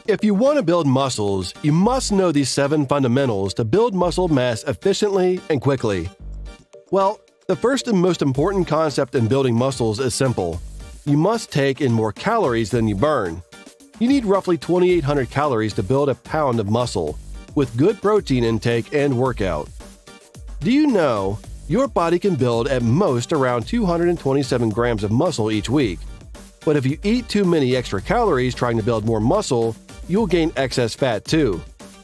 If you want to build muscles, you must know these 7 fundamentals to build muscle mass efficiently and quickly. Well, the first and most important concept in building muscles is simple. You must take in more calories than you burn. You need roughly 2,800 calories to build a pound of muscle, with good protein intake and workout. Do you know your body can build at most around 227 grams of muscle each week? But if you eat too many extra calories trying to build more muscle, you'll gain excess fat too.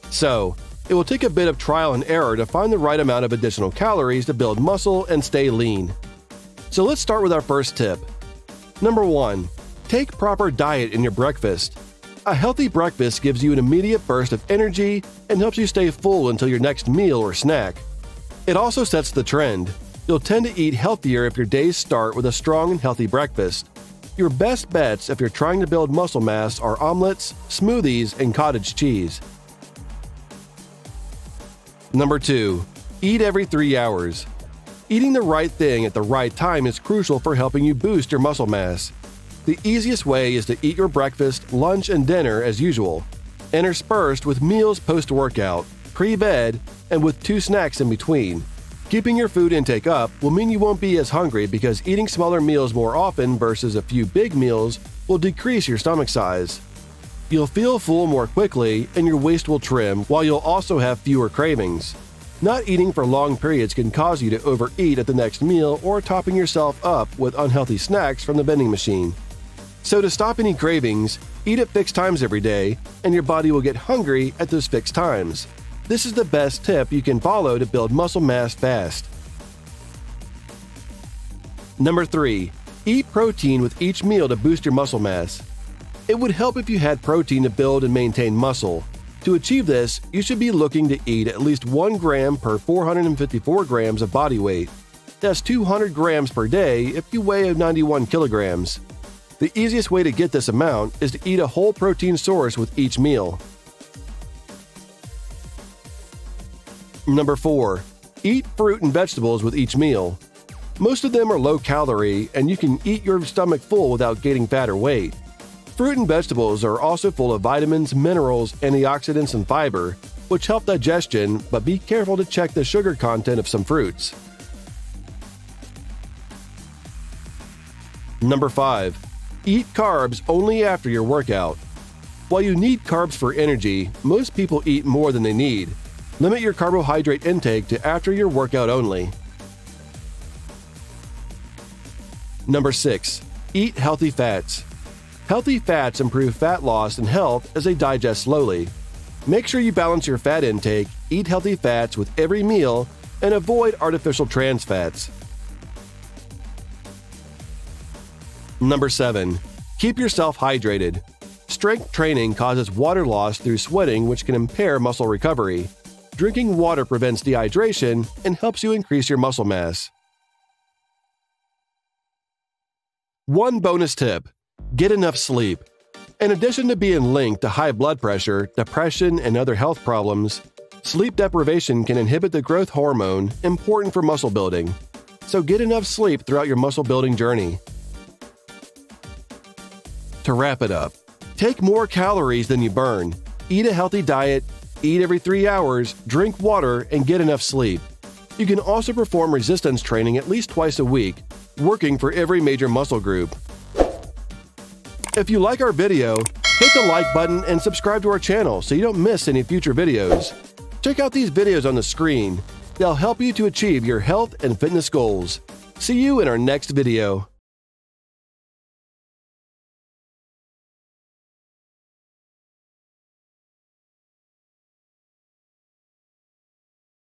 So, it will take a bit of trial and error to find the right amount of additional calories to build muscle and stay lean. So let's start with our first tip. Number 1. Take proper diet in your breakfast. A healthy breakfast gives you an immediate burst of energy and helps you stay full until your next meal or snack. It also sets the trend. You'll tend to eat healthier if your days start with a strong and healthy breakfast. Your best bets if you're trying to build muscle mass are omelets, smoothies, and cottage cheese. Number 2. Eat every 3 hours. Eating the right thing at the right time is crucial for helping you boost your muscle mass. The easiest way is to eat your breakfast, lunch, and dinner as usual, interspersed with meals post-workout, pre-bed, and with 2 snacks in between. Keeping your food intake up will mean you won't be as hungry because eating smaller meals more often versus a few big meals will decrease your stomach size. You'll feel full more quickly and your waist will trim, while you'll also have fewer cravings. Not eating for long periods can cause you to overeat at the next meal or topping yourself up with unhealthy snacks from the vending machine. So to stop any cravings, eat at fixed times every day, and your body will get hungry at those fixed times. This is the best tip you can follow to build muscle mass fast. Number 3. Eat protein with each meal to boost your muscle mass. It would help if you had protein to build and maintain muscle. To achieve this, you should be looking to eat at least 1 gram per 454 grams of body weight. That's 200 grams per day if you weigh 91 kilograms. The easiest way to get this amount is to eat a whole protein source with each meal. Number 4. Eat fruit and vegetables with each meal. Most of them are low-calorie, and you can eat your stomach full without gaining fat or weight. Fruit and vegetables are also full of vitamins, minerals, antioxidants, and fiber, which help digestion, but be careful to check the sugar content of some fruits. Number 5. Eat carbs only after your workout. While you need carbs for energy, most people eat more than they need. Limit your carbohydrate intake to after your workout only. Number 6. Eat healthy fats. Healthy fats improve fat loss and health as they digest slowly. Make sure you balance your fat intake, eat healthy fats with every meal, and avoid artificial trans fats. Number 7. Keep yourself hydrated. Strength training causes water loss through sweating, which can impair muscle recovery. Drinking water prevents dehydration and helps you increase your muscle mass. One bonus tip: get enough sleep. In addition to being linked to high blood pressure, depression, and other health problems, sleep deprivation can inhibit the growth hormone important for muscle building. So get enough sleep throughout your muscle building journey. To wrap it up, take more calories than you burn, eat a healthy diet, eat every 3 hours, drink water, and get enough sleep. You can also perform resistance training at least twice a week, working for every major muscle group. If you like our video, hit the like button and subscribe to our channel so you don't miss any future videos. Check out these videos on the screen. They'll help you to achieve your health and fitness goals. See you in our next video.